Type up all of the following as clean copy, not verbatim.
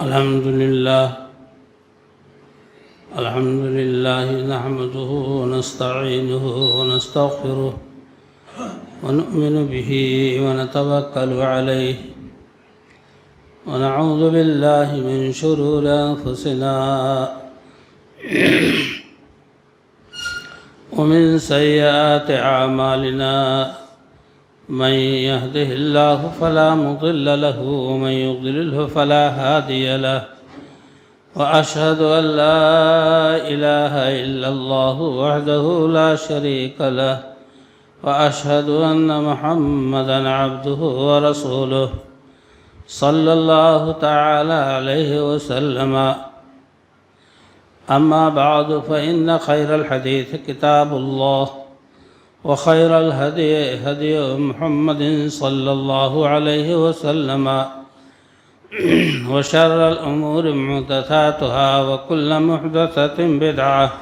الحمد لله نحمده ونستعينه ونستغفره ونؤمن به ونتوكل عليه ونعوذ بالله من شرور أنفسنا ومن سيئات أعمالنا من يهده الله فلا مضل له ومن يضلله فلا هادي له وأشهد أن لا إله إلا الله وحده لا شريك له وأشهد أن محمدًا عبده ورسوله صلى الله تعالى عليه وسلم. أما بعد فإن خير الحديث كتاب الله وخير الهدي هدي محمد صلى الله عليه وسلم وشر الأمور محدثاتها وكل محدثة بدعة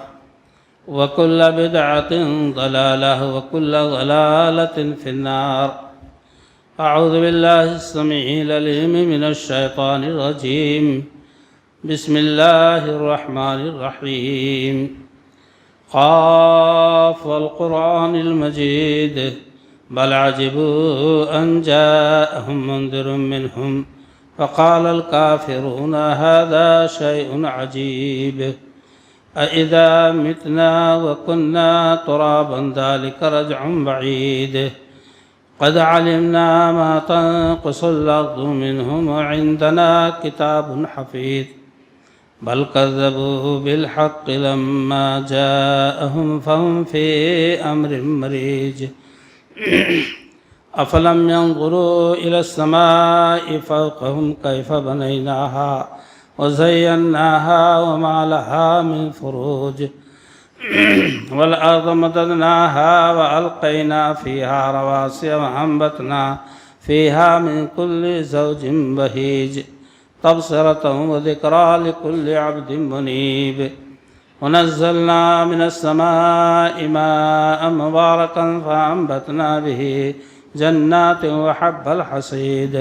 وكل بدعة ضلالة وكل ضلالة في النار. أعوذ بالله السميع العليم من الشيطان الرجيم. بسم الله الرحمن الرحيم. قاف والقرآن المجيد بل عجبوا أن جاءهم منذر منهم فقال الكافرون هذا شيء عجيب أإذا متنا وكنا ترابا ذلك رجع بعيد قد علمنا ما تنقص الأرض منهم وعندنا كتاب حفيظ بل كذبوا بالحق لما جاءهم فهم في أمر مريج أفلم ينظروا إلى السماء فوقهم كيف بنيناها وزيناها وما لها من فروج والأرض مددناها وألقينا فيها رواسي وأنبتنا فيها من كل زوج بهيج تبصرة وذكرى لكل عبد منيب. ونزلنا من السماء ماء مباركا فأنبتنا به جنات وحب الحصيد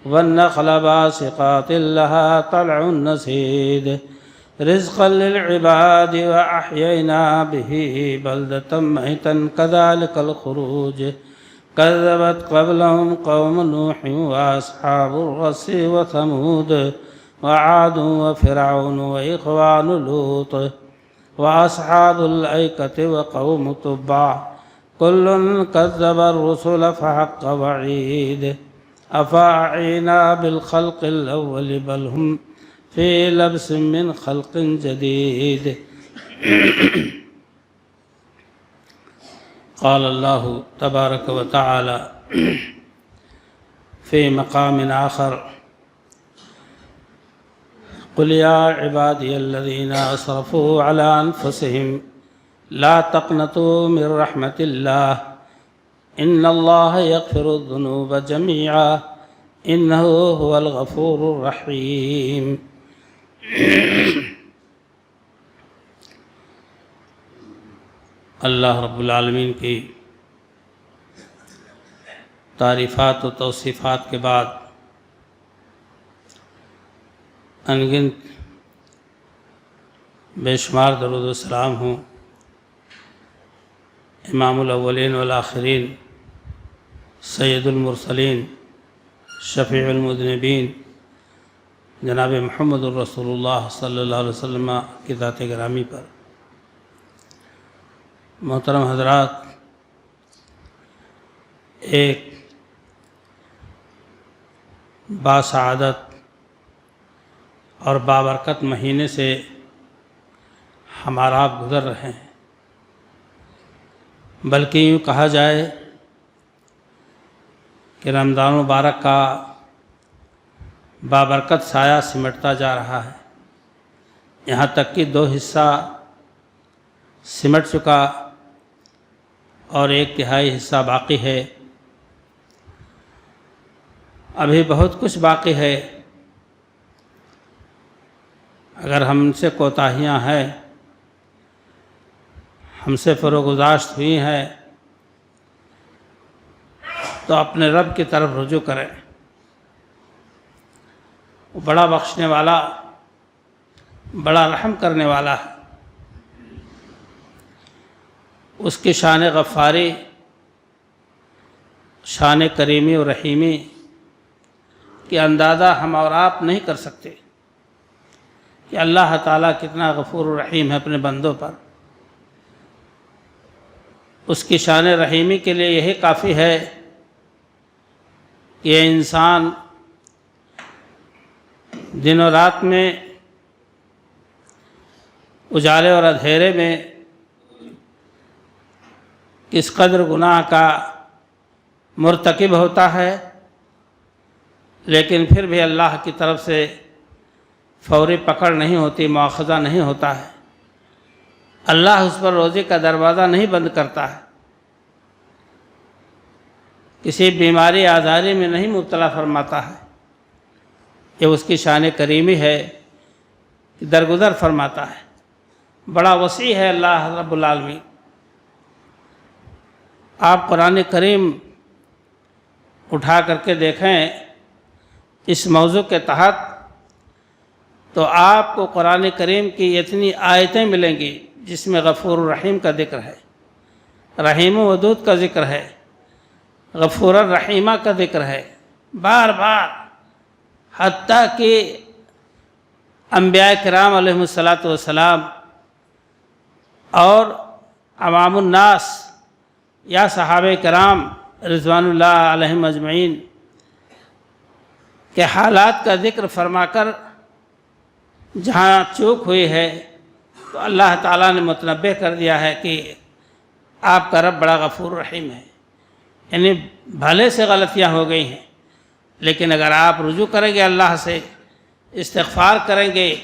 والنخل باسقات لها طلع نضيد رزقا للعباد وأحيينا به بلدة ميتا كذلك الخروج كذبت قبلهم قوم نوح وأصحاب الرس وثمود وعاد وفرعون وإخوان لوط وأصحاب الأيكة وقوم تبع كل كذب الرسل فحق وعيد أفأعينا بالخلق الأول بل هم في لبس من خلق جديد. قال الله تبارك وتعالى في مقام آخر قل يا عبادي الذين أسرفوا على أنفسهم لا تقنطوا من رحمة الله إن الله يغفر الذنوب جميعا إنه هو الغفور الرحيم. اللہ رب العالمین کی تعریفات و توصیفات کے بعد انگنت بے شمار درود و سلام ہوں امام الاولین والآخرین سید المرسلین شفیع المذنبین جناب محمد الرسول اللہ صلی اللہ علیہ وسلم کی ذات گرامی پر. محترم حضرات، ایک باسعادت اور بابرکت مہینے سے ہمارا آپ گزر رہے ہیں، بلکہ یوں کہا جائے کہ رمضان مبارک کا بابرکت سایہ سمٹتا جا رہا ہے، یہاں تک کہ 2 حصہ سمٹ چکا اور 1/3 حصہ باقی ہے. ابھی بہت کچھ باقی ہے. اگر ہم سے کوتاہیاں ہیں، ہم سے فروگزاشت ہوئی ہیں، تو اپنے رب کی طرف رجوع کریں. وہ بڑا بخشنے والا، بڑا رحم کرنے والا ہے۔ اس کی شان غفاری، شان کریمی و رحیمی کہ اندازہ ہم اور آپ نہیں کر سکتے کہ اللہ تعالیٰ کتنا غفور و رحیم ہے اپنے بندوں پر۔ اس کی شان رحیمی کے لیے یہی کافی ہے کہ یہ انسان دن و رات میں، اجالے اور اندھیرے میں کس قدر گناہ کا مرتکب ہوتا ہے، لیکن پھر بھی اللہ کی طرف سے فوری پکڑ نہیں ہوتی، مواخذہ نہیں ہوتا ہے۔ اللہ اس پر روزی کا دروازہ نہیں بند کرتا ہے، کسی بیماری آزاری میں نہیں مبتلا فرماتا ہے۔ یہ اس کی شان کریمی ہے کہ درگزر فرماتا ہے۔ بڑا وسیع ہے اللہ رب العالمین۔ آپ قرآن کریم اٹھا کر کے دیکھیں اس موضوع کے تحت، تو آپ کو قرآن کریم کی اتنی آیتیں ملیں گی جس میں غفور الرحیم کا ذکر ہے، رحیم و ودود کا ذکر ہے، غفور الرحیمہ کا ذکر ہے، بار بار، حتیٰ کہ انبیاء کرام علیہم السلام اور عوام الناس یا صحابہ کرام رضوان اللہ علیہم اجمعین کے حالات کا ذکر فرما کر جہاں چوک ہوئی ہے تو اللہ تعالیٰ نے متنبہ کر دیا ہے کہ آپ کا رب بڑا غفور رحیم ہے۔ یعنی بھلے سے غلطیاں ہو گئی ہیں، لیکن اگر آپ رجوع کریں گے اللہ سے، استغفار کریں گے،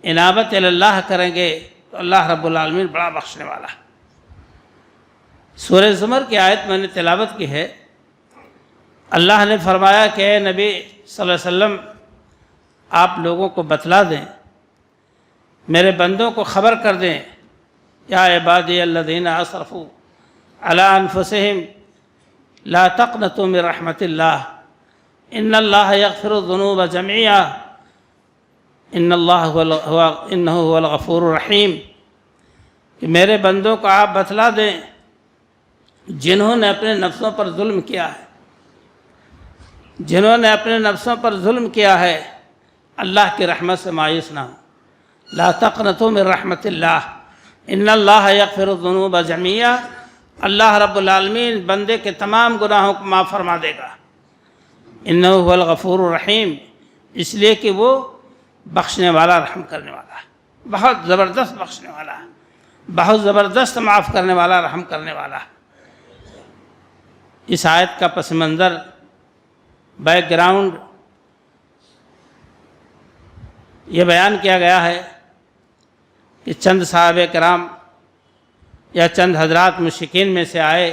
انابت اللہ کریں گے، تو اللہ رب العالمین بڑا بخشنے والا ہے۔ سورہ زمر کی آیت میں نے تلاوت کی ہے۔ اللہ نے فرمایا کہ اے نبی صلی اللہ علیہ وسلم، آپ لوگوں کو بتلا دیں، میرے بندوں کو خبر کر دیں، یا عبادی الذین اسرفوا علی انفسہم لا تقنطوا من رحمت اللہ ان اللہ یغفر الذنوب جميعا انہ هو الغفور الرحیم، کہ میرے بندوں کو آپ بتلا دیں جنہوں نے اپنے نفسوں پر ظلم کیا ہے، جنہوں نے اپنے نفسوں پر ظلم کیا ہے، اللہ کی رحمت سے مایوس نہ ہو۔ لا تقنطوا من رحمت اللہ ان اللہ یغفر الذنوب جميعا، اللہ رب العالمین بندے کے تمام گناہوں کو معاف فرما دے گا۔ انہ هو الغفور الرحیم، اس لیے کہ وہ بخشنے والا، رحم کرنے والا ہے، بہت زبردست بخشنے والا ہے، بہت زبردست معاف کرنے والا، رحم کرنے والا ہے۔ اس آیت کا پس منظر، بیک گراؤنڈ یہ بیان کیا گیا ہے کہ چند صحابہ کرام یا چند حضرات مشرکین میں سے آئے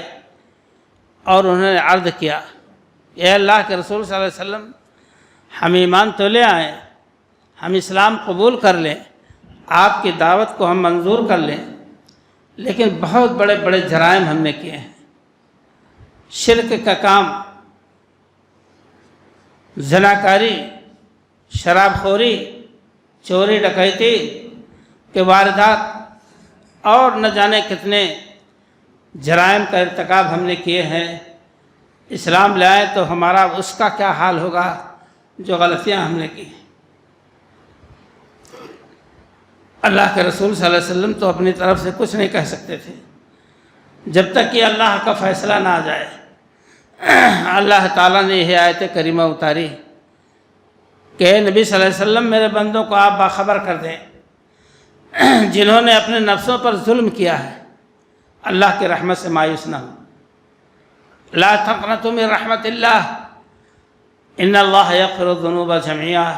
اور انہوں نے عرض کیا، اے اللہ کے رسول صلی اللہ علیہ وسلم، ہم ایمان تو لے آئیں، ہم اسلام قبول کر لیں، آپ کی دعوت کو ہم منظور کر لیں، لیکن بہت بڑے بڑے جرائم ہم نے کیے ہیں، شرک کا کام، زناکاری، شراب خوری، چوری ڈکیتی کے واردات اور نہ جانے کتنے جرائم کا ارتکاب ہم نے کیے ہیں۔ اسلام لے آئے تو ہمارا اس کا کیا حال ہوگا جو غلطیاں ہم نے کی۔ اللہ کے رسول صلی اللہ علیہ وسلم تو اپنی طرف سے کچھ نہیں کہہ سکتے تھے جب تک کہ اللہ کا فیصلہ نہ آ جائے۔ اللہ تعالیٰ نے یہ آیت کریمہ اتاری کہ اے نبی صلی اللہ علیہ وسلم، میرے بندوں کو آپ باخبر کر دیں جنہوں نے اپنے نفسوں پر ظلم کیا ہے، اللہ کی رحمت سے مایوس نہ ہو۔ لا تقنطوا من رحمت اللہ ان اللہ یغفر الذنوب جميعا،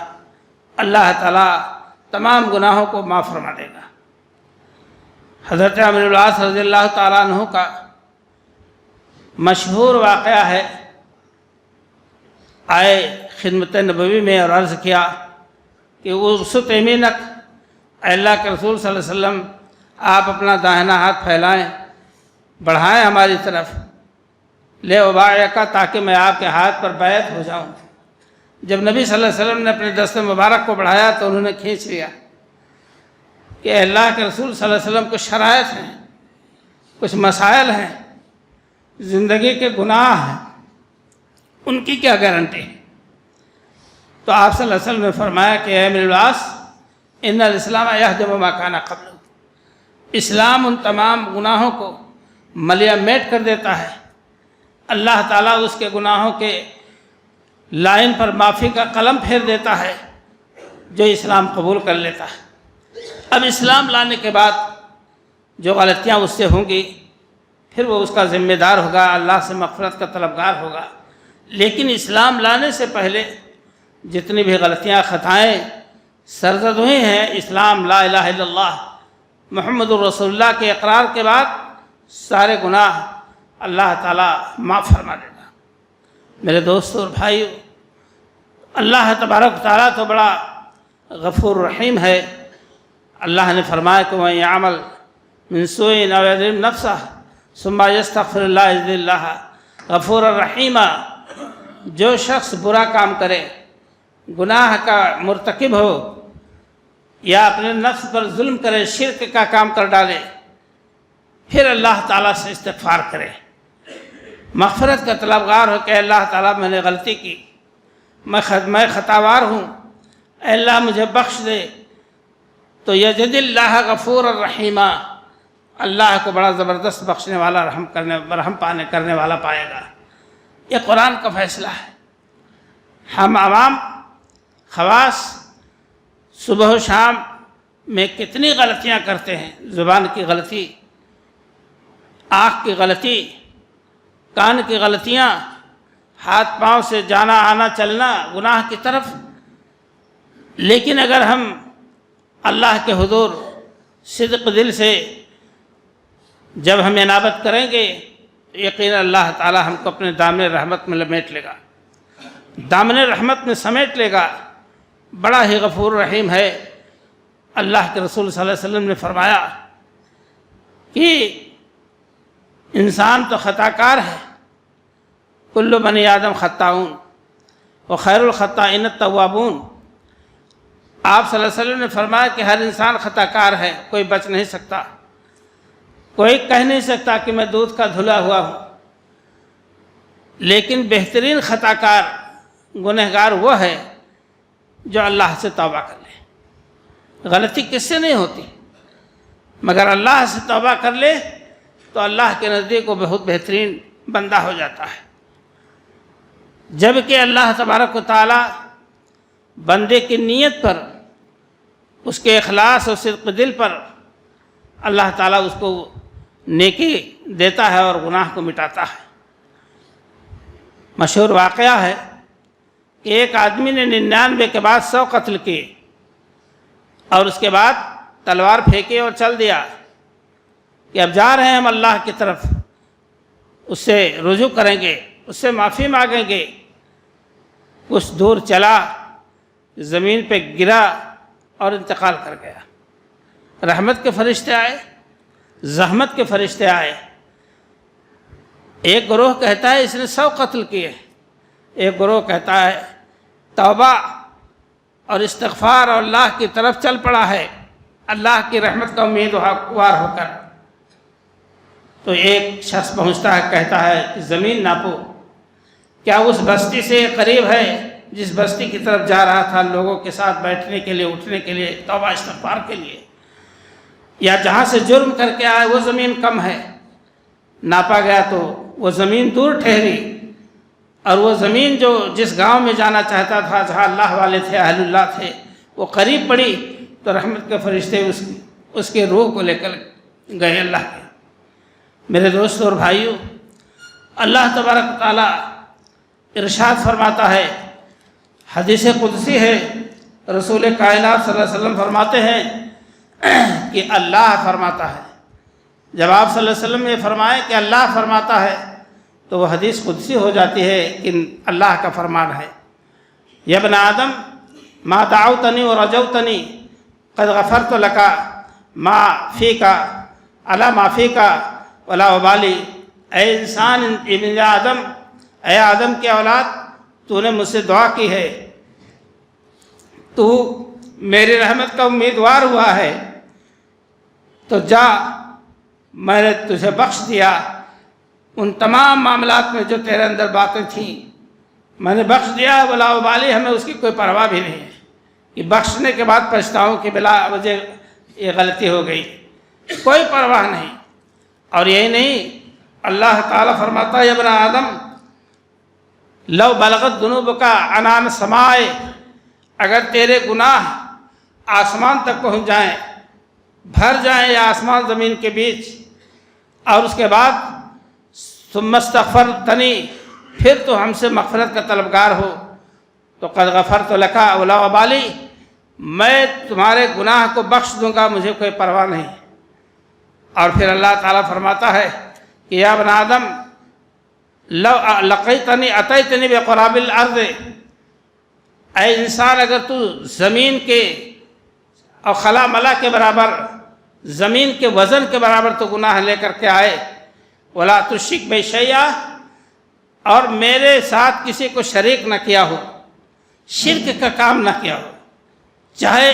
اللہ تعالیٰ تمام گناہوں کو معاف فرما دے گا۔ حضرت عمرو بن العاص رضی اللہ تعالیٰ عنہ کا مشہور واقعہ ہے، آئے خدمت نبوی میں اور عرض کیا کہ ابسط یمینک، اے اللہ کے رسول صلی اللہ علیہ وسلم، آپ اپنا داہنا ہاتھ پھیلائیں، بڑھائیں ہماری طرف، لے ابایعک، تاکہ میں آپ کے ہاتھ پر بیعت ہو جاؤں۔ جب نبی صلی اللہ علیہ وسلم نے اپنے دست مبارک کو بڑھایا تو انہوں نے کھینچ لیا کہ اللہ کے رسول صلی اللہ علیہ وسلم کچھ شرائط ہیں، کچھ مسائل ہیں، زندگی کے گناہ ہیں، ان کی کیا گارنٹی ہے؟ تو آپ صلی اللہ علیہ وسلم نے فرمایا کہ اے میرے العاص، ان الاسلام یہدم ما کان قبلہ، اسلام ان تمام گناہوں کو ملیا میٹ کر دیتا ہے، اللہ تعالیٰ اس کے گناہوں کے لائن پر معافی کا قلم پھیر دیتا ہے جو اسلام قبول کر لیتا ہے۔ اب اسلام لانے کے بعد جو غلطیاں اس سے ہوں گی پھر وہ اس کا ذمہ دار ہوگا، اللہ سے مغفرت کا طلبگار ہوگا، لیکن اسلام لانے سے پہلے جتنی بھی غلطیاں خطائیں سرزد ہوئی ہیں، اسلام لا الہ الا اللہ محمد الرسول اللہ کے اقرار کے بعد سارے گناہ اللہ تعالیٰ معاف فرما دے گا۔ میرے دوستو اور بھائیو، اللہ تبارک و تعالیٰ تو بڑا غفور رحیم ہے۔ اللہ نے فرمایا کہ وَمَن يَعْمَلْ مِن سُوءٍ أَوْ يَظْلِمْ نَفْسَهُ ثُمَّ يَسْتَغْفِرِ اللَّهَ يَجِدِ اللَّهَ غَفُورًا رَحِيمًا، جو شخص برا کام کرے، گناہ کا مرتکب ہو یا اپنے نفس پر ظلم کرے، شرک کا کام کر ڈالے، پھر اللہ تعالیٰ سے استغفار کرے، مغفرت کا طلبگار ہو کہ اللہ تعالیٰ میں نے غلطی کی، میں خطاوار ہوں، اے اللہ مجھے بخش دے، تو یجد اللہ غفور الرحیمہ، اللہ کو بڑا زبردست بخشنے والا، رحم کرنے والا پائے گا۔ یہ قرآن کا فیصلہ ہے۔ ہم عوام خواص صبح و شام میں کتنی غلطیاں کرتے ہیں، زبان کی غلطی، آنکھ کی غلطی، کان کی غلطیاں، ہاتھ پاؤں سے جانا آنا چلنا گناہ کی طرف۔ لیکن اگر ہم اللہ کے حضور صدق دل سے جب ہم انابت کریں گے تو یقینا اللہ تعالی ہم کو اپنے دامن رحمت میں لمیٹ لے گا، دامن رحمت میں سمیٹ لے گا۔ بڑا ہی غفور رحیم ہے۔ اللہ کے رسول صلی اللہ علیہ وسلم نے فرمایا کہ انسان تو خطا کار ہے، کل بنی آدم خطاؤن وخیر الخطائین التوابون۔ آپ صلی اللہ علیہ وسلم نے فرمایا کہ ہر انسان خطا کار ہے، کوئی بچ نہیں سکتا، کوئی کہہ نہیں سکتا کہ میں دودھ کا دھلا ہوا ہوں، لیکن بہترین خطا کار گنہگار وہ ہے جو اللہ سے توبہ کر لے۔ غلطی کس سے نہیں ہوتی، مگر اللہ سے توبہ کر لے تو اللہ کے نزدیک وہ بہت بہترین بندہ ہو جاتا ہے۔ جبکہ اللہ تبارک و تعالی بندے کی نیت پر، اس کے اخلاص اور صدق دل پر اللہ تعالیٰ اس کو نیکی دیتا ہے اور گناہ کو مٹاتا ہے۔ مشہور واقعہ ہے کہ ایک آدمی نے 99 کے بعد 100 قتل کیے اور اس کے بعد تلوار پھینکی اور چل دیا کہ اب جا رہے ہیں ہم اللہ کی طرف، اس سے رجوع کریں گے، اس سے معافی مانگیں گے۔ کچھ دور چلا، زمین پہ گرا اور انتقال کر گیا۔ رحمت کے فرشتے آئے، زحمت کے فرشتے آئے۔ ایک گروہ کہتا ہے اس نے 100 قتل کیے، ایک گروہ کہتا ہے توبہ اور استغفار اور اللہ کی طرف چل پڑا ہے اللہ کی رحمت کا امیدوار ہو کر۔ تو ایک شخص پہنچتا ہے، کہتا ہے کہ زمین ناپو، کیا اس بستی سے قریب ہے جس بستی کی طرف جا رہا تھا لوگوں کے ساتھ بیٹھنے کے لیے، اٹھنے کے لیے، توبہ استغفار کے لیے، یا جہاں سے جرم کر کے آئے وہ زمین کم ہے؟ ناپا گیا تو وہ زمین دور ٹھہری، اور وہ زمین جو جس گاؤں میں جانا چاہتا تھا، جہاں اللہ والے تھے، اہل اللہ تھے، وہ قریب پڑی تو رحمت کے فرشتے اس کے روح کو لے کر گئے اللہ کے۔ میرے دوستو اور بھائیو، اللہ تبارک تعالیٰ ارشاد فرماتا ہے، حدیث قدسی ہے، رسول کائنات صلی اللہ علیہ وسلم فرماتے ہیں کہ اللہ فرماتا ہے۔ جب آپ صلی اللہ علیہ وسلم نے فرمائے کہ اللہ فرماتا ہے تو وہ حدیث قدسی ہو جاتی ہے کہ اللہ کا فرمان ہے۔ یا ابن آدم ما دعوتنی ورجوتنی قد غفرت لک ما فیک علی ما فیک ولا ابالی۔ اے انسان، ابن آدم، اے آدم کی اولاد، تو نے مجھ سے دعا کی ہے تو میری رحمت کا امیدوار ہوا ہے تو جا، میں نے تجھے بخش دیا ان تمام معاملات میں جو تیرے اندر باتیں تھیں، میں نے بخش دیا، ولا ابالی، ہمیں اس کی کوئی پرواہ بھی نہیں ہے کہ بخشنے کے بعد پچھتاؤں کہ بلا وجہ یہ غلطی ہو گئی، کوئی پرواہ نہیں۔ اور یہی نہیں، اللہ تعالیٰ فرماتا ہے، ابن آدم لو بلغت ذنوبک عنان السماء، اگر تیرے گناہ آسمان تک پہنچ جائیں، بھر جائیں یا آسمان زمین کے بیچ، اور اس کے بعد ثم استغفرتنی، پھر تو ہم سے مغفرت کا طلبگار ہو، تو قد غفرت لک ولا ابالی، میں تمہارے گناہ کو بخش دوں گا، مجھے کوئی پرواہ نہیں۔ اور پھر اللہ تعالیٰ فرماتا ہے کہ یا ابن آدم لو لقیتنی اتیتنی بقراب الارض، اے انسان اگر تو زمین کے اور خلا ملا کے برابر، زمین کے وزن کے برابر تو گناہ لے کر کے آئے، ولا تشرک بی شیئا، اور میرے ساتھ کسی کو شریک نہ کیا ہو، شرک کا کام نہ کیا ہو، چاہے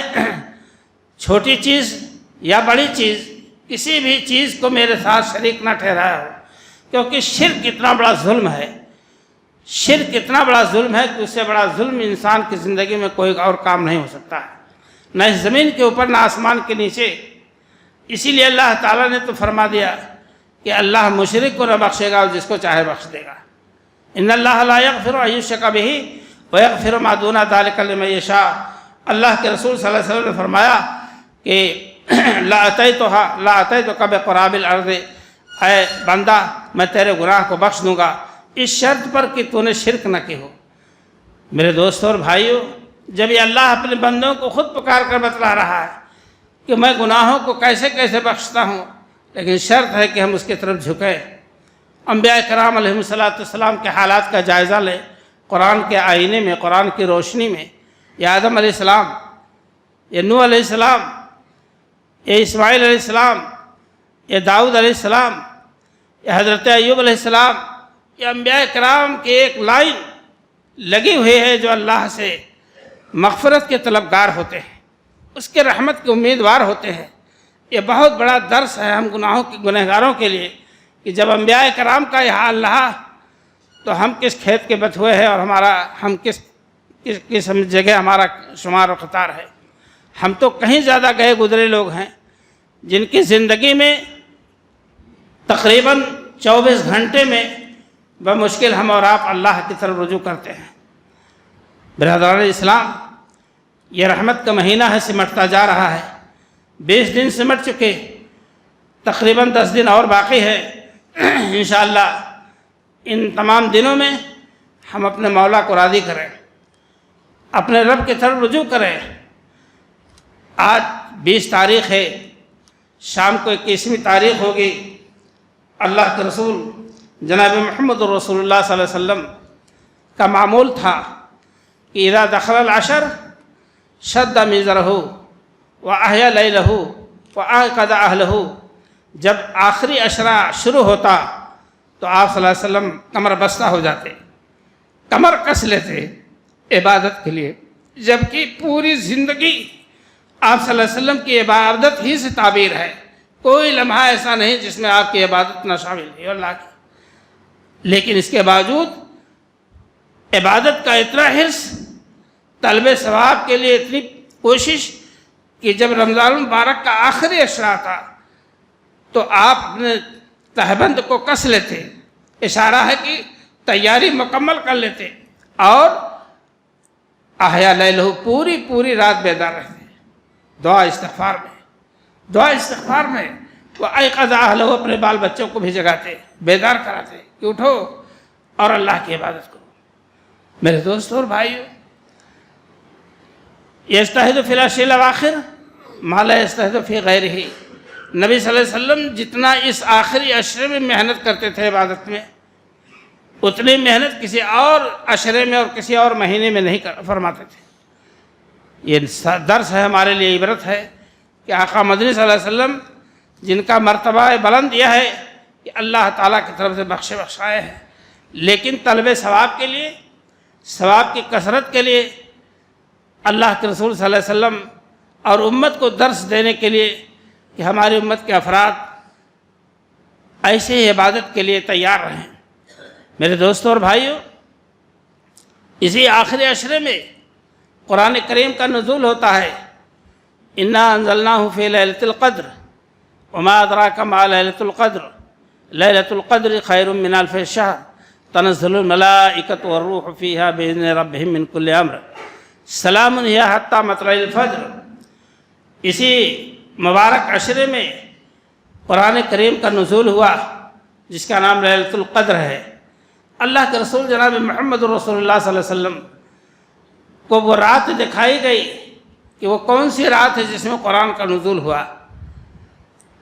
چھوٹی چیز یا بڑی چیز، کسی بھی چیز کو میرے ساتھ شریک نہ ٹھہرایا ہو، کیونکہ شرک اتنا بڑا ظلم ہے، شرک اتنا بڑا ظلم ہے کہ اس سے بڑا ظلم انسان کی زندگی میں کوئی اور کام نہیں ہو سکتا ہے، نہ اس زمین کے اوپر نہ آسمان کے نیچے۔ اسی لیے اللہ تعالیٰ نے تو فرما دیا کہ اللہ مشرک کو نہ بخشے گا اور جس کو چاہے بخش دے گا۔ ان اللہ لا یغفر ان یشرک بہ ویغفر ما دون ذلک لمن یشاء، اللہ کے رسول صلی اللہ علیہ وسلم نے فرمایا کہ لا اتیتک بقراب الارض، اے بندہ میں تیرے گناہ کو بخش دوں گا، اس شرط پر کہ تو نے شرک نہ کی ہو۔ میرے دوستوں اور بھائیوں، جب یہ اللہ اپنے بندوں کو خود پکار کر بتلا رہا ہے کہ میں گناہوں کو کیسے کیسے بخشتا ہوں، لیکن شرط ہے کہ ہم اس کی طرف جھکیں۔ انبیاء کرام علیہ السلام کے حالات کا جائزہ لیں، قرآن کے آئینے میں، قرآن کی روشنی میں۔ یہ آدم علیہ السلام، یہ نوح علیہ السلام، یہ اسماعیل علیہ السلام، یہ داؤد علیہ السلام، یہ حضرت ایوب علیہ السلام، یہ انبیاء کرام کی ایک لائن لگی ہوئی ہے جو اللہ سے مغفرت کے طلبگار ہوتے ہیں، اس کے رحمت کے امیدوار ہوتے ہیں۔ یہ بہت بڑا درس ہے ہم گنہگاروں کے لیے کہ جب انبیاء کرام کا یہ حال رہا تو ہم کس کھیت کے بتھوئے ہیں اور ہم کس جگہ ہمارا شمار و خطار ہے۔ ہم تو کہیں زیادہ گئے گزرے لوگ ہیں جن کی زندگی میں تقریباً 24 گھنٹے میں بمشکل ہم اور آپ اللہ کی طرف رجوع کرتے ہیں۔ برادران اسلام، یہ رحمت کا مہینہ ہے، سمٹتا جا رہا ہے، 20 دن سمٹ چکے، تقریباً 10 دن اور باقی ہے۔ انشاءاللہ ان تمام دنوں میں ہم اپنے مولا کو راضی کریں، اپنے رب کی طرف رجوع کریں۔ آج 20 تاریخ ہے، شام کو 21ویں تاریخ ہوگی۔ اللہ کے رسول جناب محمد رسول اللہ صلی اللہ علیہ وسلم کا معمول تھا کہ اذا دخل العشر شد میزرہ واحیا لیلہ وانقذ اہلہ، جب آخری عشرہ شروع ہوتا تو آپ صلی اللہ علیہ وسلم کمر بستہ ہو جاتے، کمر کس لیتے عبادت کے لیے، جبکہ پوری زندگی آپ صلی اللہ علیہ وسلم کی عبادت ہی سے تعبیر ہے، کوئی لمحہ ایسا نہیں جس میں آپ کی عبادت نہ شامل ہے اللہ کی۔ لیکن اس کے باوجود عبادت کا اتنا حرص، طلب ثواب کے لیے اتنی کوشش کہ جب رمضان المبارک کا آخری عشرہ تھا تو آپ اپنے تہبند کو کس لیتے، اشارہ ہے کہ تیاری مکمل کر لیتے، اور احیا لیلہ، پوری رات بیدار رہتے، دعا استغفار میں وایقظ اہلہ، اپنے بال بچوں کو بھی جگاتے، بیدار کراتے کہ اٹھو اور اللہ کی عبادت کرو۔ میرے دوستوں اور بھائیوں، یجتہد فی العشر الاواخر ما لا یجتہد فی غیرہ، نبی صلی اللہ علیہ وسلم جتنا اس آخری عشرے میں محنت کرتے تھے عبادت میں، اتنی محنت کسی اور عشرے میں اور کسی اور مہینے میں نہیں فرماتے تھے۔ یہ درس ہے ہمارے لیے، عبرت ہے کہ آقا مدنی صلی اللہ علیہ وسلم جن کا مرتبہ بلند یہ ہے کہ اللہ تعالیٰ کی طرف سے بخشائے ہیں، لیکن طلب ثواب کے لیے، ثواب کی کثرت کے لیے اللہ کے رسول صلی اللہ علیہ وسلم اور امت کو درس دینے کے لیے کہ ہماری امت کے افراد ایسے ہی عبادت کے لیے تیار رہیں۔ میرے دوستوں اور بھائیوں، اسی آخری عشرے میں قرآن کریم کا نزول ہوتا ہے۔ انا انزلناہ فی لیلۃ القدر وما ادراک ما لیلۃ القدر لیلۃ القدر خیر من الف شہر تنزل الملائکۃ والروح فیہا بإذن ربہم من کل امر سلام ہی حتی مطلع الفجر۔ اسی مبارک عشرے میں قرآن کریم کا نزول ہوا جس کا نام لیلۃ القدر ہے۔ اللہ کے رسول جناب محمد رسول اللہ صلی اللہ علیہ وسلم کو وہ رات دکھائی گئی کہ وہ کون سی رات ہے جس میں قرآن کا نزول ہوا۔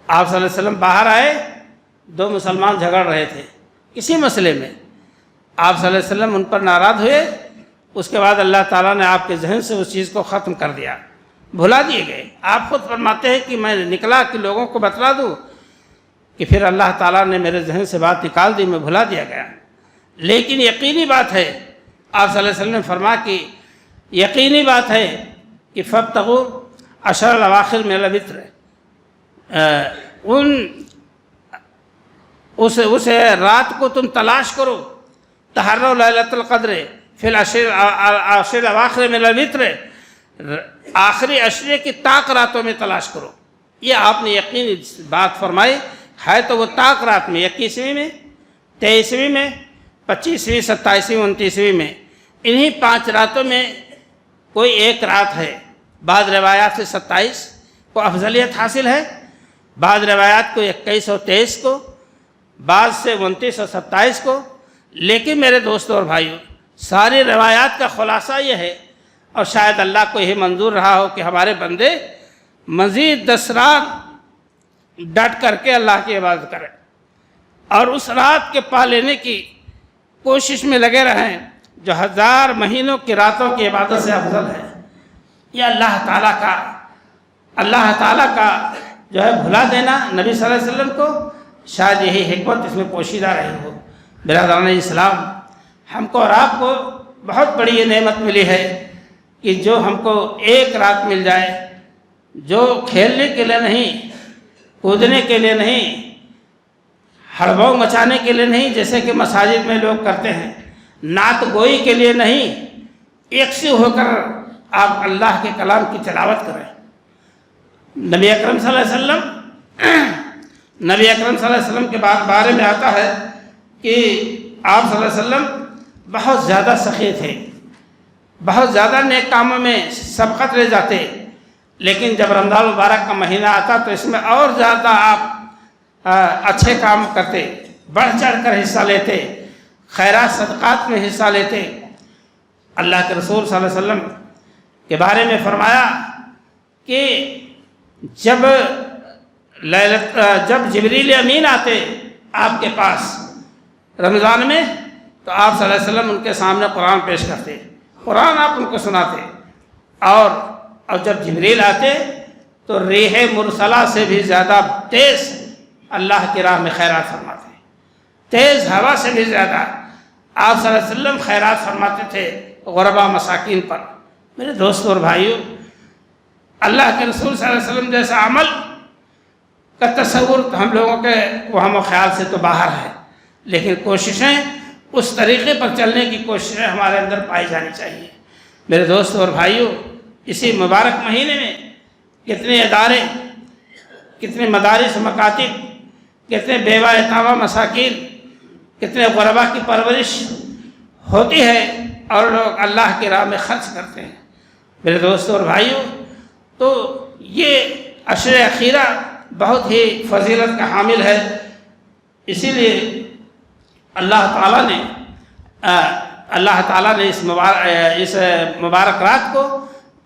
آپ صلی اللہ علیہ وسلم باہر آئے، دو مسلمان جھگڑ رہے تھے کسی مسئلے میں، آپ صلی اللہ علیہ وسلم ان پر ناراض ہوئے، اس کے بعد اللہ تعالیٰ نے آپ کے ذہن سے اس چیز کو ختم کر دیا، بھلا دیے گئے۔ آپ خود فرماتے ہیں کہ میں نکلا کہ لوگوں کو بتلا دوں کہ پھر اللہ تعالیٰ نے میرے ذہن سے بات نکال دی، میں بھلا دیا گیا۔ لیکن یقینی بات ہے، آپ صلی اللہ علیہ وسلم نے فرمایا کہ یقینی بات ہے کہ فابتغوا عشر الاواخر من الوتر، اس رات کو تم تلاش کرو، تحروا لیلۃ القدر فی العشر الاواخر من الوتر، آخری عشرے کی طاق راتوں میں تلاش کرو۔ یہ آپ نے یقینی بات فرمائی ہے، تو وہ طاق رات میں 21ویں میں، 23ویں میں، 25ویں، 27ویں، 29ویں میں، انہی 5 راتوں میں کوئی ایک رات ہے۔ بعض روایات سے 27 کو افضلیت حاصل ہے، بعض روایات کو 21 اور 23 کو، بعض سے 29 اور 27 کو۔ لیکن میرے دوستوں اور بھائیوں، ساری روایات کا خلاصہ یہ ہے، اور شاید اللہ کو یہ منظور رہا ہو کہ ہمارے بندے مزید 10 رات ڈٹ کر کے اللہ کی عبادت کریں اور اس رات کے پا لینے کی کوشش میں لگے رہیں جو 1000 مہینوں کی راتوں کی عبادت سے افضل ہے۔ یہ اللہ تعالیٰ کا جو ہے بھلا دینا نبی صلی اللہ علیہ وسلم کو، شاید یہی حکمت اس میں پوشیدہ رہی ہو۔ برادران اسلام، ہم کو اور آپ کو بہت بڑی یہ نعمت ملی ہے کہ جو ہم کو ایک رات مل جائے، جو کھیلنے کے لیے نہیں، کودنے کے لیے نہیں، ہڑبڑ مچانے کے لیے نہیں جیسے کہ مساجد میں لوگ کرتے ہیں، نعت گوئی کے لیے نہیں، یکسو ہو کر آپ اللہ کے کلام کی تلاوت کریں۔ نبی اکرم صلی اللہ علیہ وسلم کے بارے میں آتا ہے کہ آپ صلی اللہ علیہ وسلم بہت زیادہ سخی تھے، بہت زیادہ نیک کاموں میں سبقت لے جاتے، لیکن جب رمضان مبارک کا مہینہ آتا تو اس میں اور زیادہ آپ اچھے کام کرتے، بڑھ چڑھ کر حصہ لیتے، خیرات صدقات میں حصہ لیتے۔ اللہ کے رسول صلی اللہ علیہ وسلم کے بارے میں فرمایا کہ جب جبریل امین آتے آپ کے پاس رمضان میں تو آپ صلی اللہ علیہ وسلم ان کے سامنے قرآن پیش کرتے، قرآن آپ ان کو سناتے، اور جب جبریل آتے تو ریح مرسلہ سے بھی زیادہ تیز اللہ کی راہ میں خیرات فرماتے، تیز ہوا سے بھی زیادہ آپ صلی اللہ علیہ وسلم خیرات فرماتے تھے غربا مساکین پر۔ میرے دوستوں اور بھائیوں، اللہ کے رسول صلی اللہ علیہ وسلم جیسا عمل کا تصور تو ہم لوگوں کے وہم و خیال سے تو باہر ہے، لیکن کوششیں اس طریقے پر چلنے کی کوششیں ہمارے اندر پائی جانی چاہیے۔ میرے دوستوں اور بھائیوں، اسی مبارک مہینے میں کتنے ادارے، کتنے مدارس و مکاتب، کتنے بیوہ یتامہ مساکین، کتنے غربا کی پرورش ہوتی ہے اور لوگ اللہ کی راہ میں خرچ کرتے ہیں۔ میرے دوستوں اور بھائیوں، تو یہ عشر اخیرہ بہت ہی فضیلت کا حامل ہے، اسی لیے اللہ تعالیٰ نے اس مبارک رات کو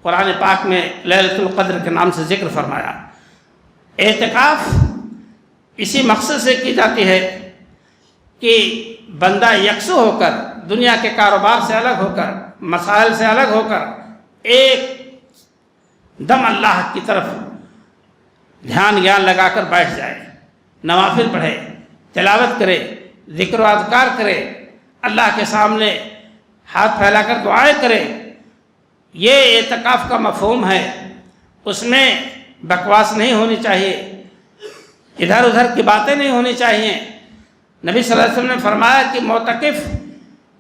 قرآن پاک میں لیلۃ القدر کے نام سے ذکر فرمایا۔ اعتکاف اسی مقصد سے کی جاتی ہے کہ بندہ یکسو ہو کر، دنیا کے کاروبار سے الگ ہو کر، مسائل سے الگ ہو کر، ایک دم اللہ کی طرف دھیان گیان لگا کر بیٹھ جائے، نوافل پڑھے، تلاوت کرے، ذکر و اذکار کرے، اللہ کے سامنے ہاتھ پھیلا کر دعائیں کرے۔ یہ اعتکاف کا مفہوم ہے، اس میں بکواس نہیں ہونی چاہیے، ادھر ادھر کی باتیں نہیں ہونی چاہیے۔ نبی صلی اللہ علیہ وسلم نے فرمایا کہ معتکف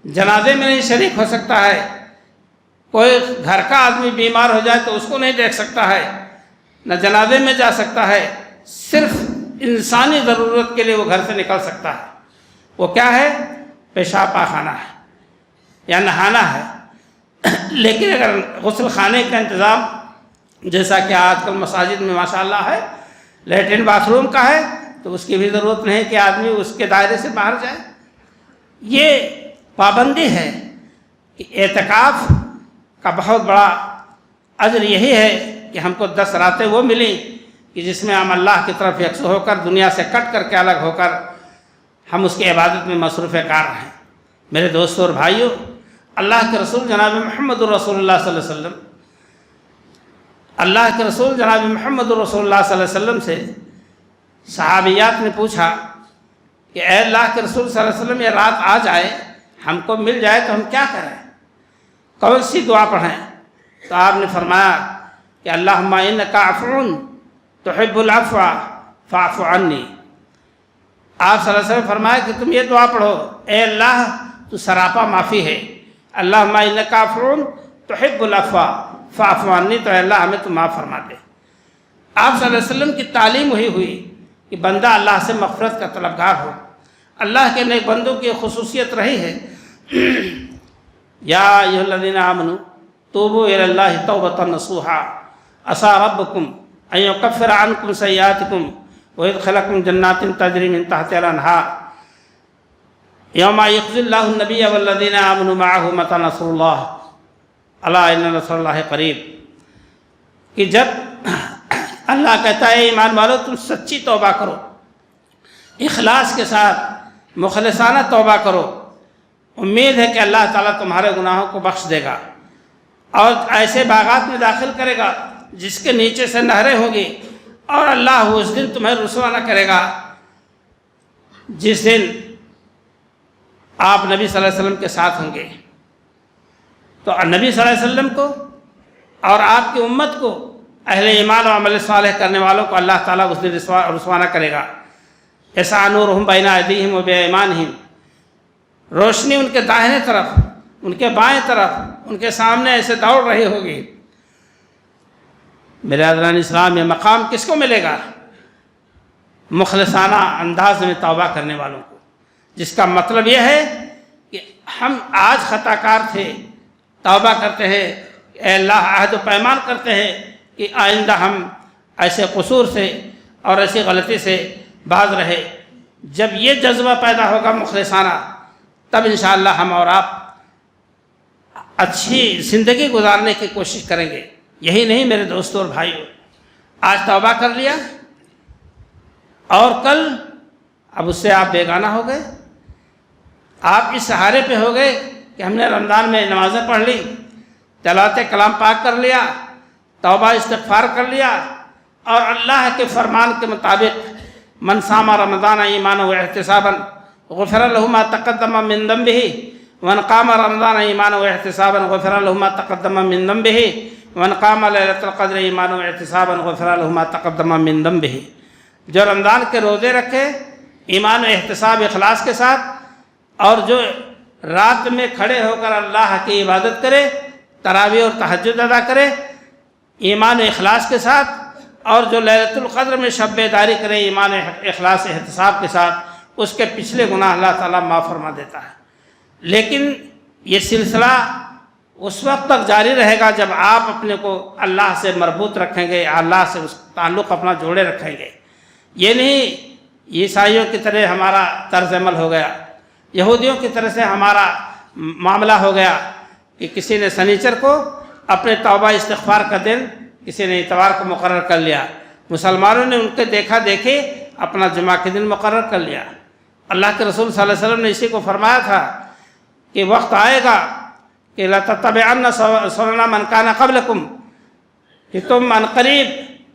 جنازے میں نہیں شریک ہو سکتا ہے، کوئی گھر کا آدمی بیمار ہو جائے تو اس کو نہیں دیکھ سکتا ہے، نہ جنازے میں جا سکتا ہے، صرف انسانی ضرورت کے لیے وہ گھر سے نکل سکتا ہے۔ وہ کیا ہے؟ پیشاب پاخانہ ہے یا نہانا ہے۔ لیکن اگر غسل خانے کا انتظام جیسا کہ آج کل مساجد میں ماشاءاللہ ہے، لیٹرین باتھ روم کا ہے، تو اس کی بھی ضرورت نہیں کہ آدمی اس کے دائرے سے باہر جائے۔ یہ پابندی ہے کہ اعتکاف کا بہت بڑا اجر یہی ہے کہ ہم کو 10 راتیں وہ ملیں کہ جس میں ہم اللہ کی طرف یکسو ہو کر، دنیا سے کٹ کر کے الگ ہو کر ہم اس کی عبادت میں مصروف کار رہیں۔ میرے دوستوں اور بھائیوں، اللہ کے رسول جناب محمد الرسول اللہ صلی اللہ علیہ وسلم، اللہ کے رسول جناب محمد الرسول اللہ صلی اللہ علیہ وسلم سے صحابیات نے پوچھا کہ اے اللہ کے رسول صلی اللہ علیہ وسلم، یہ رات آ جائے، ہم کو مل جائے تو ہم کیا کریں؟ کون سی دعا پڑھیں؟ تو آپ نے فرمایا کہ اللہم انک عفو تحب العفو فاعف عنی۔ آپ صلی اللہ علیہ وسلم فرمایا کہ تم یہ دعا پڑھو، اے اللہ تو سراپا معافی ہے، اللہم انک عفو تحب العفو فاعف عنی، تو اے اللہ ہمیں تو معاف فرما دے۔ آپ صلی اللہ علیہ وسلم کی تعلیم ہوئی کہ بندہ اللہ سے مغفرت کا طلبگار ہو۔ اللہ کے نیک بندوں کی خصوصیت رہی ہے، یا ایھا الذین آمنوا توبوا الی اللہ توبۃ نصوحا عسیٰ ربکم ان یکفر عنکم سیئاتکم ویدخلکم جنات تجری من تحتہا الانہار یوم یخزی اللہ النبی والذین آمنوا معہ متی نصر اللہ الا ان نصر اللہ قریب، کہ جب اللہ کہتا ہے ایمان والو تم سچی توبہ کرو، اخلاص کے ساتھ مخلصانہ توبہ کرو، امید ہے کہ اللہ تعالیٰ تمہارے گناہوں کو بخش دے گا اور ایسے باغات میں داخل کرے گا جس کے نیچے سے نہریں ہوں گی، اور اللہ اس دن تمہیں رسوا نہ کرے گا جس دن آپ نبی صلی اللہ علیہ وسلم کے ساتھ ہوں گے۔ تو نبی صلی اللہ علیہ وسلم کو اور آپ کی امت کو، اہل ایمان اور عمل صالح کرنے والوں کو اللہ تعالیٰ اس دن رسوا نہ کرے گا۔ یسعیٰ نورہم بین ایدیہم و بایمانہم، روشنی ان کے داہنے طرف، ان کے بائیں طرف، ان کے سامنے ایسے دوڑ رہی ہوگی۔ میرے حضران اسلام، یہ مقام کس کو ملے گا؟ مخلصانہ انداز میں توبہ کرنے والوں کو، جس کا مطلب یہ ہے کہ ہم آج خطا کار تھے، توبہ کرتے ہیں، اے اللہ عہد و پیمان کرتے ہیں کہ آئندہ ہم ایسے قصور سے اور ایسی غلطی سے باز رہے۔ جب یہ جذبہ پیدا ہوگا مخلصانہ، تب انشاءاللہ ہم اور آپ اچھی زندگی گزارنے کی کوشش کریں گے۔ یہی نہیں میرے دوستوں اور بھائیوں، آج توبہ کر لیا اور کل اب اس سے آپ بیگانہ ہو گئے، آپ اس سہارے پہ ہو گئے کہ ہم نے رمضان میں نمازیں پڑھ لی، تلاوت کلام پاک کر لیا، توبہ استغفار کر لیا، اور اللہ کے فرمان کے مطابق من صام رمضان ایمانا واحتسابا غفر له ما تقدم من ذنبه ومن قام رمضان ایمانا واحتسابا غفر له ما تقدم من ذنبه ومن قام لیلۃ القدر ایمانا واحتسابا غفر له ما تقدم من ذنبه۔ جو رمضان کے روزے رکھے ایمان و احتساب اخلاص کے ساتھ، اور جو رات میں کھڑے ہو کر اللہ کی عبادت کرے، تراویح اور تہجد ادا کرے ایمان و اخلاص کے ساتھ، اور جو لیلۃ القدر میں شب بیداری کرے ایمان و اخلاص احتساب کے ساتھ، اس کے پچھلے گناہ اللہ تعالیٰ معاف فرما دیتا ہے۔ لیکن یہ سلسلہ اس وقت تک جاری رہے گا جب آپ اپنے کو اللہ سے مربوط رکھیں گے، اللہ سے اس تعلق اپنا جوڑے رکھیں گے۔ یہ نہیں عیسائیوں کی طرح ہمارا طرز عمل ہو گیا، یہودیوں کی طرح سے ہمارا معاملہ ہو گیا کہ کسی نے سنیچر کو اپنے توبہ استغفار کا دن، کسی نے اتوار کو مقرر کر لیا، مسلمانوں نے ان کے دیکھا دیکھے اپنا جمعہ کے دن مقرر کر لیا۔ اللہ کے رسول صلی اللہ علیہ وسلم نے اسی کو فرمایا تھا کہ وقت آئے گا کہ لَتَتَّبِعَنَّ سُنَنَ مَنْ كَانَ قَبْلَكُمْ، کہ تم عنقریب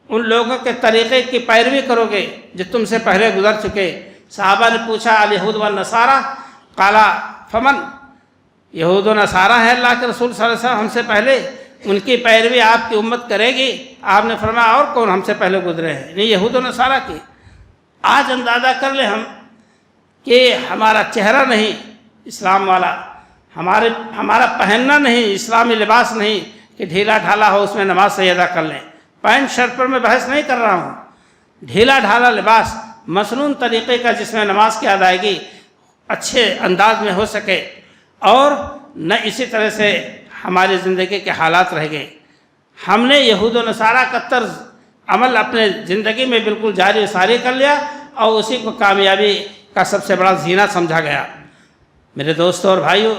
ان لوگوں کے طریقے کی پیروی کرو گے جو تم سے پہلے گزر چکے۔ صحابہ نے پوچھا الیہود والنصارہ، قال فمن، یہود و نصارہ ہے اللہ کے رسول صلی اللہ علیہ وسلم ہم سے پہلے؟ ان کی پیروی آپ کی امت کرے گی۔ آپ نے فرمایا اور کون ہم سے پہلے گزرے ہیں؟ نہیں، یہود و نصارہ کی۔ آج اندازہ کر لیں ہم کہ ہمارا چہرہ نہیں اسلام والا، ہمارا پہننا نہیں اسلامی لباس نہیں کہ ڈھیلا ڈھالا ہو اس میں نماز سے ادا کر لیں۔ پینٹ شرٹ پر میں بحث نہیں کر رہا ہوں، ڈھیلا ڈھالا لباس مسنون طریقے کا جس میں نماز کی ادائیگی اچھے انداز میں ہو سکے، اور نہ اسی طرح سے ہماری زندگی کے حالات رہ گئے۔ ہم نے یہود و نصارہ کا طرز عمل اپنے زندگی میں بالکل جاری و ساری کر لیا اور اسی کو کامیابی کا سب سے بڑا زینہ سمجھا گیا۔ میرے دوستوں اور بھائیوں،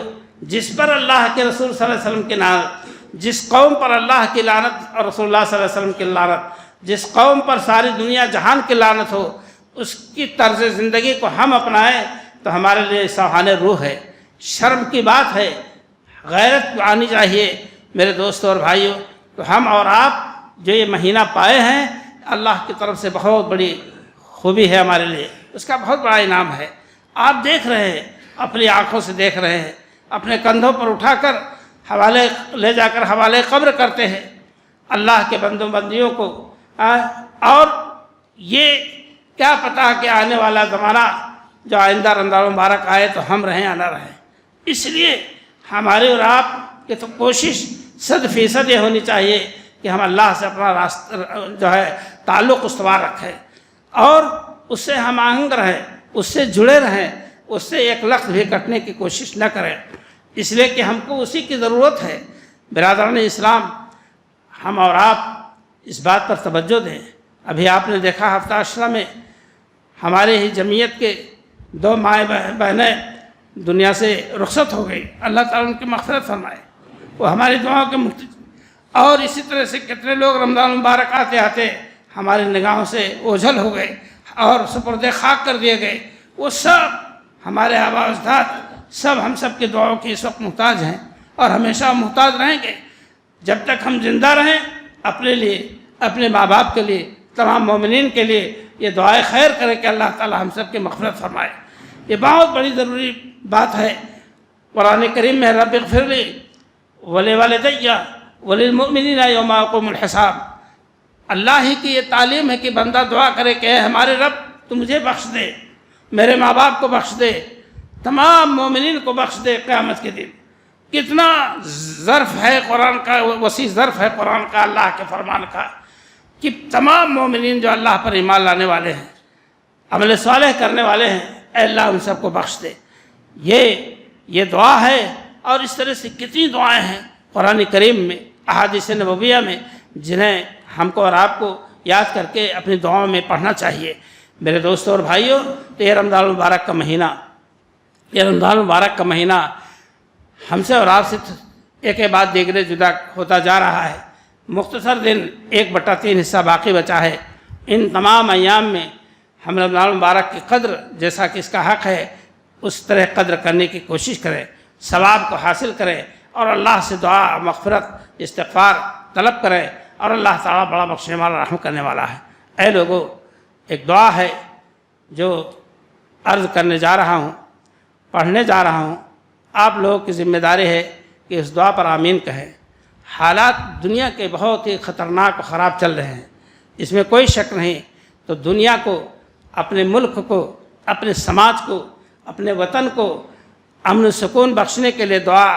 جس پر اللہ کے رسول صلی اللہ علیہ وسلم کی لعنت، جس قوم پر اللہ کی لعنت اور رسول اللہ صلی اللہ علیہ وسلم کی لعنت، جس قوم پر ساری دنیا جہان کی لعنت ہو، اس کی طرز زندگی کو ہم اپنائیں تو ہمارے لیے سوہان روح ہے، شرم کی بات ہے، غیرت آنی چاہیے۔ میرے دوستوں اور بھائیوں، تو ہم اور آپ جو یہ مہینہ پائے ہیں، اللہ کی طرف سے بہت بڑی خوبی ہے ہمارے لیے، اس کا بہت بڑا انعام ہے۔ آپ دیکھ رہے ہیں، اپنی آنکھوں سے دیکھ رہے ہیں، اپنے کندھوں پر اٹھا کر لے جا کر حوالے قبر کرتے ہیں اللہ کے بندیوں کو، اور یہ کیا پتہ کہ آنے والا زمانہ جو آئندہ رمضان مبارک آئے تو ہم رہیں یا نہ رہیں۔ اس لیے ہمارے اور آپ کی تو کوشش 100% یہ ہونی چاہیے کہ ہم اللہ سے اپنا راستہ جو ہے تعلق استوار رکھیں اور اس سے ہم آہنگ رہیں، اس سے جڑے رہیں، اس سے ایک لفظ بھی کٹنے کی کوشش نہ کریں، اس لیے کہ ہم کو اسی کی ضرورت ہے۔ برادران اسلام، ہم اور آپ اس بات پر توجہ دیں۔ ابھی آپ نے دیکھا ہفتہ عشرہ میں ہمارے ہی جمعیت کے 2 مائیں بہنیں دنیا سے رخصت ہو گئی، اللہ تعالیٰ ان کی مغفرت فرمائے، وہ ہماری دعاؤں کے اور اسی طرح سے کتنے لوگ رمضان مبارک آتے آتے ہماری نگاہوں سے اوجھل ہو گئے اور سپرد خاک کر دیے گئے۔ وہ سب ہمارے آباء و اجداد سب ہم سب کی دعاؤں کی اس وقت محتاج ہیں اور ہمیشہ محتاج رہیں گے جب تک ہم زندہ رہیں۔ اپنے لیے، اپنے ماں باپ کے لیے، تمام مومنین کے لیے یہ دعائے خیر کریں کہ اللہ تعالی ہم سب کی مغفرت فرمائے۔ یہ بہت بڑی ضروری بات ہے۔ قرآن کریم میں رب اغفر لی ولوالدی وللمؤمنین یوم یقوم الحساب، اللہ ہی کی یہ تعلیم ہے کہ بندہ دعا کرے کہ اے ہمارے رب تو مجھے بخش دے، میرے ماں باپ کو بخش دے، تمام مومنین کو بخش دے قیامت کے دن۔ کتنا ظرف ہے قرآن کا، وسیع ظرف ہے قرآن کا، اللہ کے فرمان کا، کہ تمام مومنین جو اللہ پر ایمان لانے والے ہیں، عمل صالح کرنے والے ہیں، اے اللہ ان سب کو بخش دے۔ یہ دعا ہے، اور اس طرح سے کتنی دعائیں ہیں قرآن کریم میں، احادیث نبویہ میں، جنہیں ہم کو اور آپ کو یاد کر کے اپنی دعاؤں میں پڑھنا چاہیے۔ میرے دوستوں اور بھائیوں، یہ رمضان المبارک کا مہینہ، یہ رمضان المبارک کا مہینہ ہم سے اور آپ سے ایک کے بعد دیگرے جدا ہوتا جا رہا ہے۔ مختصر دن 1/3 حصہ باقی بچا ہے۔ ان تمام ایام میں ہم رمضان المبارک کی قدر جیسا کہ اس کا حق ہے اس طرح قدر کرنے کی کوشش کریں، ثواب کو حاصل کریں اور اللہ سے دعا مغفرت استغفار طلب کریں، اور اللہ تعالیٰ بڑا بخشنے والا رحم کرنے والا ہے۔ اے لوگو، ایک دعا ہے جو عرض کرنے جا رہا ہوں، پڑھنے جا رہا ہوں، آپ لوگوں کی ذمہ داری ہے کہ اس دعا پر آمین کہیں۔ حالات دنیا کے بہت ہی خطرناک و خراب چل رہے ہیں، اس میں کوئی شک نہیں۔ تو دنیا کو، اپنے ملک کو، اپنے سماج کو، اپنے وطن کو امن و سکون بخشنے کے لیے دعا،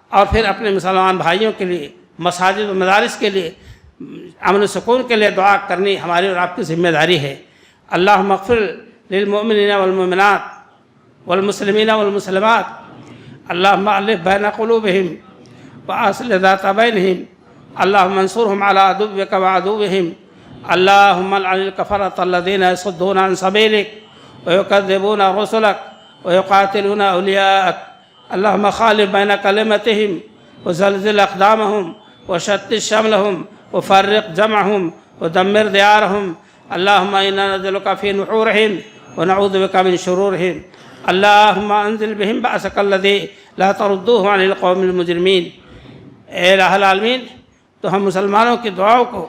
اور پھر اپنے مسلمان بھائیوں کے لیے، مساجد و مدارس کے لیے امن و سکون کے لیے دعا کرنی ہماری اور آپ کی ذمہ داری ہے۔ اللہم اغفر للمؤمنین والمؤمنات والمسلمین والمسلمات، اللہم الف بین قلوبہم واصلح ذات بینہم، اللہم انصرہم علی عدوک وعدوہم، اللہم العن الکفرۃ الذین یصدون عن سبیلک ویکذبون رسلک ویقاتلون اولیاءک، اللہم خالف بین کلمتہم وزلزل اقدامہم وشتت شملہم وفرق جمعہم ودمر دیارہم، اللہم انا نزلک فی نحورہم ونعوذ بک من شرورہم، اللہم انزل بہم بأسک الذی لا تردوہ عن القوم المجرمین۔ اے الہ العالمین، تو ہم مسلمانوں کی دعاؤں کو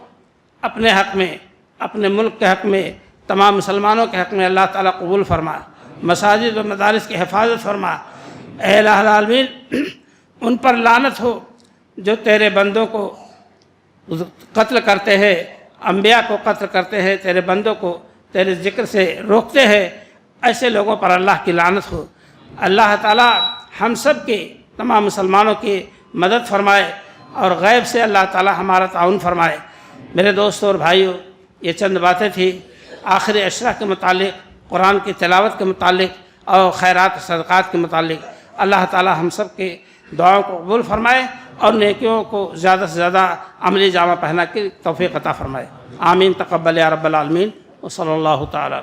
اپنے حق میں، اپنے ملک کے حق میں، تمام مسلمانوں کے حق میں اللہ تعالیٰ قبول فرما، مساجد و مدارس کی حفاظت فرما۔ اے الہ العالمین، ان پر لعنت ہو جو تیرے بندوں کو قتل کرتے ہیں، انبیاء کو قتل کرتے ہیں، تیرے بندوں کو تیرے ذکر سے روکتے ہیں، ایسے لوگوں پر اللہ کی لعنت ہو۔ اللہ تعالیٰ ہم سب کے تمام مسلمانوں کی مدد فرمائے اور غیب سے اللہ تعالیٰ ہمارا تعاون فرمائے۔ میرے دوستوں اور بھائیوں، یہ چند باتیں تھیں آخری عشرہ کے متعلق، قرآن کی تلاوت کے متعلق اور خیرات و صدقات کے متعلق۔ اللہ تعالیٰ ہم سب کے دعاؤں کو قبول فرمائے اور نیکیوں کو زیادہ سے زیادہ عملی جامہ پہنا کے توفیق عطا فرمائے۔ آمین، تقبل یا رب العالمین، وصلی اللہ تعالیٰ۔